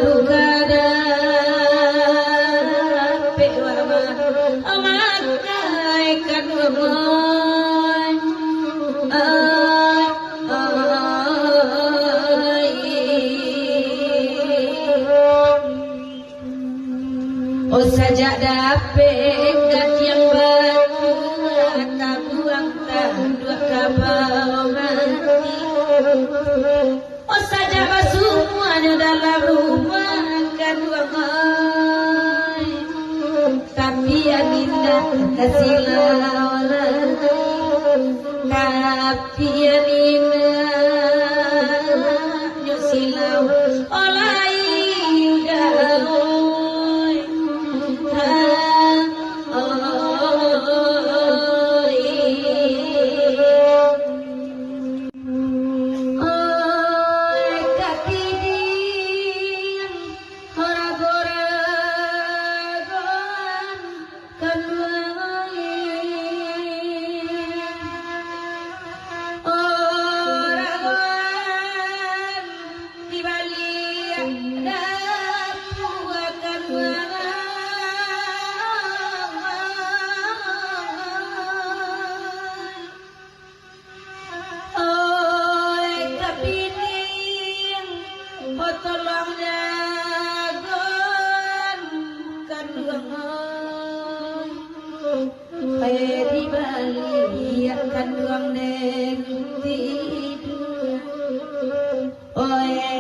rugada pewama amakai kadumoy oh saja dapet kat yang batu tak buang tak dua kapal mati oh saja semuanya dalam rumah kan buang tapi aninda hasilawan tapi aninda nyusilau olai daoy tolong jagon kan luang di Bali akan luang neng tidur oh